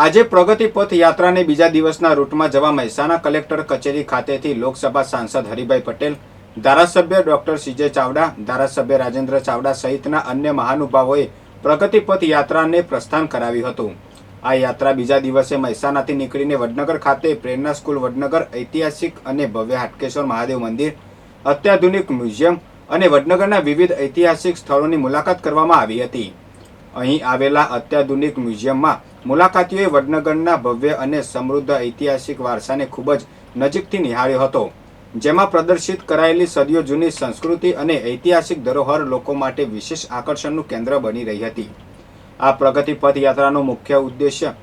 આજે પ્રગતિ પથ યાત્રાને બીજા દિવસના રૂટમાં જવા મહેસાણા કલેક્ટર કચેરી ખાતેથી લોકસભા સાંસદ હરિભાઈ પટેલ, ધારાસભ્ય ડોક્ટર સીજે ચાવડા, ધારાસભ્ય રાજેન્દ્ર ચાવડા સહિતના અન્ય મહાનુભાવોએ પ્રગતિ પથ યાત્રાને પ્રસ્થાન કરાવ્યું હતું. આ યાત્રા બીજા દિવસે મહેસાણાથી નીકળીને વડનગર ખાતે પ્રેરણા સ્કૂલ વડનગર, ઐતિહાસિક અને ભવ્ય હાટકેશ્વર મહાદેવ મંદિર, અત્યાધુનિક મ્યુઝિયમ અને વડનગરના વિવિધ ઐતિહાસિક સ્થળોની મુલાકાત કરવામાં આવી હતી. અહીં આવેલા અત્યાધુનિક મ્યુઝિયમમાં મુલાકાતીઓએ વડનગરના ભવ્ય અને સમૃદ્ધ ઐતિહાસિક વારસાને ખૂબ જ નજીકથી નિહાળ્યો હતો, જેમાં પ્રદર્શિત કરાયેલી સદીઓ જૂની સંસ્કૃતિ અને ઐતિહાસિક ધરોહર લોકો માટે વિશેષ આકર્ષણનું કેન્દ્ર બની રહી હતી. આ પ્રગતિ પથ યાત્રાનો મુખ્ય ઉદ્દેશ્ય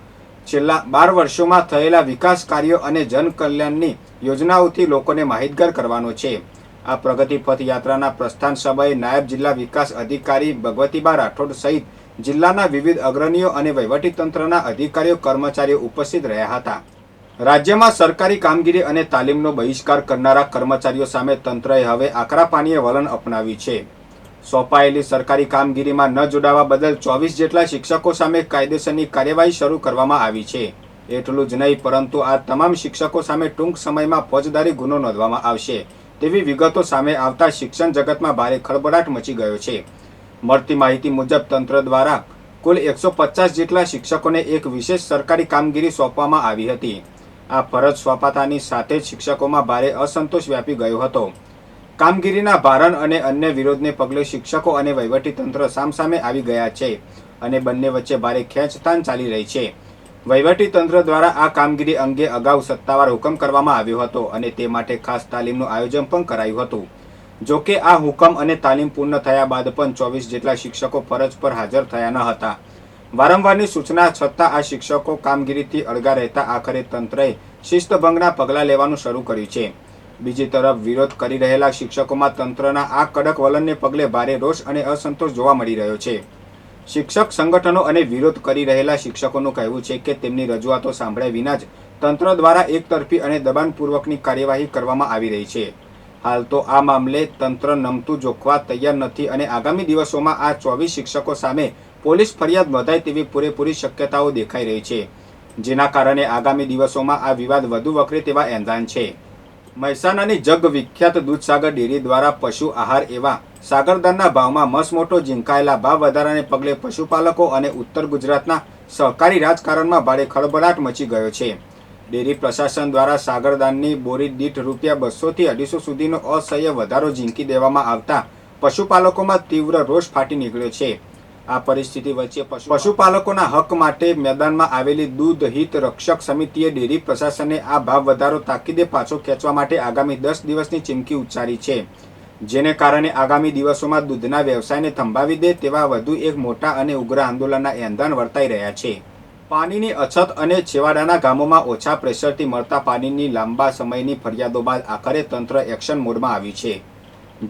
છેલ્લા 12 વર્ષોમાં થયેલા વિકાસ કાર્યો અને જનકલ્યાણની યોજનાઓથી લોકોને માહિતગાર કરવાનો છે. આ પ્રગતિ પથ યાત્રાના પ્રસ્થાન સમયે નાયબ જિલ્લા વિકાસ અધિકારી ભગવતીબા રાઠોડ સહિત જિલ્લાના વિવિધ અગ્રણીઓ અને વહીવટીતંત્રના અધિકારીઓ કર્મચારીઓ ઉપસ્થિત રહ્યા હતા. રાજ્યમાં સરકારી કામગીરી અને તાલીમનો બહિષ્કાર કરનારા કર્મચારીઓ સામે તંત્રએ હવે આકરા પાણીએ વલણ અપનાવ્યું છે. સોંપાયેલી સરકારી કામગીરીમાં ન જોડાવા બદલ 24 જેટલા શિક્ષકો સામે કાયદેસરની કાર્યવાહી શરૂ કરવામાં આવી છે. એટલું જ નહીં, પરંતુ આ તમામ શિક્ષકો સામે ટૂંક સમયમાં ફોજદારી ગુનો નોંધવામાં આવશે તેવી વિગતો સામે આવતા શિક્ષણ જગતમાં ભારે ખળભળાટ મચી ગયો છે. મળતી માહિતી મુજબ તંત્ર દ્વારા કુલ 150 જેટલા શિક્ષકોને એક વિશેષ સરકારી કામગીરી સોંપવામાં આવી હતી. આ ફરજ સોંપાતાની સાથે જ શિક્ષકોમાં ભારે અસંતોષ વ્યાપી ગયો હતો. કામગીરીના ભારણ અને અન્ય વિરોધને પગલે શિક્ષકો અને વહીવટીતંત્ર સામસામે આવી ગયા છે અને બંને વચ્ચે ભારે ખેંચતાણ ચાલી રહી છે. વહીવટીતંત્ર દ્વારા આ કામગીરી અંગે અગાઉ સત્તાવાર હુકમ કરવામાં આવ્યો હતો અને તે માટે ખાસ તાલીમનું આયોજન પણ કરાયું હતું. જો કે આ હુકમ અને તાલીમ પૂર્ણ થયા બાદ પણ 24 જેટલા શિક્ષકો ફરજ પર હાજર થયા ન હતા. વારંવારની સૂચના છતાં આ શિક્ષકો કામગીરીથી અળગા રહેતા આખરે તંત્રએ શિસ્તભંગના પગલાં લેવાનું શરૂ કર્યું છે. બીજી તરફ વિરોધ કરી રહેલા શિક્ષકોમાં તંત્રના આ કડક વલણને પગલે ભારે રોષ અને અસંતોષ જોવા મળી રહ્યો છે. શિક્ષક સંગઠનો અને વિરોધ કરી રહેલા શિક્ષકોનું કહેવું છે કે તેમની રજૂઆતો સાંભળ્યા વિના જ તંત્ર દ્વારા એકતરફી અને દબાણપૂર્વકની કાર્યવાહી કરવામાં આવી રહી છે. હાલ તો આ મામલે તંત્ર નમતું જોખવા તૈયાર નથી અને આગામી દિવસોમાં આ 24 શિક્ષકો સામે પોલીસ ફરિયાદ નોંધાય તેવી પૂરેપૂરી શક્યતાઓ દેખાઈ રહી છે, જેના કારણે આગામી દિવસોમાં આ વિવાદ વધુ વકરે તેવા એંધાણ છે. મહેસાણાની જગ વિખ્યાત દૂધસાગર ડેરી દ્વારા પશુ આહાર એવા સાગરદાનના ભાવમાં મસમોટો ઝીંકાયેલા ભાવ વધારાને પગલે પશુપાલકો અને ઉત્તર ગુજરાતના સહકારી રાજકારણમાં ભારે ખળભળાટ મચી ગયો છે. ડેરી પ્રશાસન દ્વારા સાગરદાનની બોરી દીઠ ₹200 થી 250 સુધીનો અસહ્ય વધારો ઝીંકી દેવામાં આવતા પશુપાલકોમાં તીવ્ર રોષ ફાટી નીકળ્યો છે. આ પરિસ્થિતિ વચ્ચે પશુપાલકોના હક માટે મેદાનમાં આવેલી દૂધ હિત રક્ષક સમિતિએ ડેરી પ્રશાસને આ ભાવ વધારો તાકીદે પાછો ખેંચવા માટે આગામી 10 દિવસની ચીમકી ઉચ્ચારી છે, જેને કારણે આગામી દિવસોમાં દૂધના વ્યવસાયને થંભાવી દે તેવા વધુ એક મોટા અને ઉગ્ર આંદોલનના એંધાણ વર્તાઈ રહ્યા છે. પાણીની અછત અને છેવાડાના ગામોમાં ઓછા પ્રેશરથી મળતા પાણીની લાંબા સમયની ફરિયાદો બાદ આખરે તંત્ર એક્શન મોડમાં આવ્યું છે.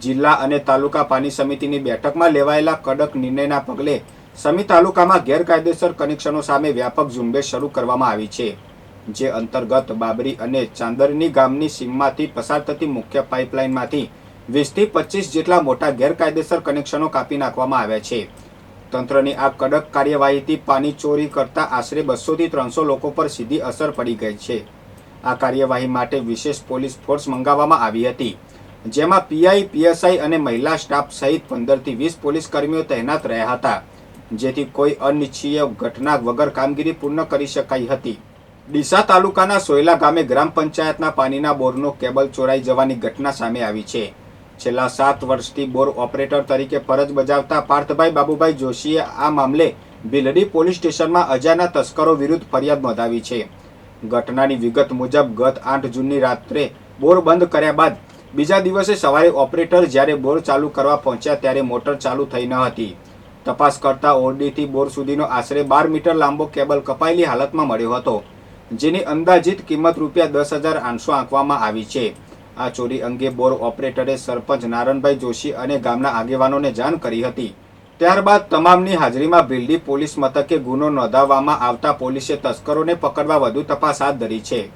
જિલ્લા અને તાલુકા પાણી સમિતિની બેઠકમાં લેવાયેલા કડક નિર્ણયના પગલે સમી તાલુકામાં ગેરકાયદેસર કનેક્શનો સામે વ્યાપક ઝુંબેશ શરૂ કરવામાં આવી છે, જે અંતર્ગત બાબરી અને ચાંદરની ગામની સીમમાંથી પસાર થતી મુખ્ય પાઇપલાઇનમાંથી 20 થી 25 જેટલા મોટા ગેરકાયદેસર કનેક્શનો કાપી નાખવામાં આવ્યા છે. તંત્રની આ કડક કાર્યવાહીથી પાણી ચોરી કરતા આશરે 200 થી 300 લોકો પર સીધી અસર પડી ગઈ છે. આ કાર્યવાહી માટે વિશેષ પોલીસ ફોર્સ મંગાવવામાં આવી હતી, જેમાં પીઆઈ, પીએસઆઈ અને મહિલા સ્ટાફ સહિત 15 થી 20 પોલીસ કર્મીઓ તૈનાત રહ્યા હતા, જેથી કોઈ અનિચ્છનીય ઘટના વગર કામગીરી પૂર્ણ કરી શકાઈ હતી. ડીસા તાલુકાના સોયલા ગામે ગ્રામ પંચાયતના પાણીના બોરનો કેબલ ચોરાઈ જવાની ઘટના સામે આવી છે. છેલ્લા 7 વર્ષથી બોર ઓપરેટર તરીકે ફરજ બજાવતા પાર્થભાઈ બાબુભાઈ જોશીએ આ મામલે ભીલડી પોલીસ સ્ટેશનમાં અજાણ્યા તસ્કરો વિરુદ્ધ ફરિયાદ નોંધાવી છે. ઘટનાની વિગત મુજબ ગત 8 જૂનની રાત્રે બોર બંધ કર્યા બાદ બીજા દિવસે સવારે ઓપરેટર જ્યારે બોર ચાલુ કરવા પહોંચ્યા ત્યારે મોટર ચાલુ થઈ ન હતી. તપાસ કરતા ઓરડીથી બોર સુધીનો આશરે 12 મીટર લાંબો કેબલ કપાયેલી હાલતમાં મળ્યો હતો, જેની અંદાજિત કિંમત ₹10,800 આંકવામાં આવી છે. આ ચોરી અંગે બોર ઓપરેટરે સરપંચ નારણભાઈ જોશી અને ગામના આગેવાનોને જાણ કરી હતી. ત્યારબાદ તમામની હાજરીમાં ભીલડી પોલીસ મથકે ગુનો નોંધાવવામાં આવતા પોલીસે તસ્કરોને પકડવા વધુ તપાસ હાથ ધરી છે.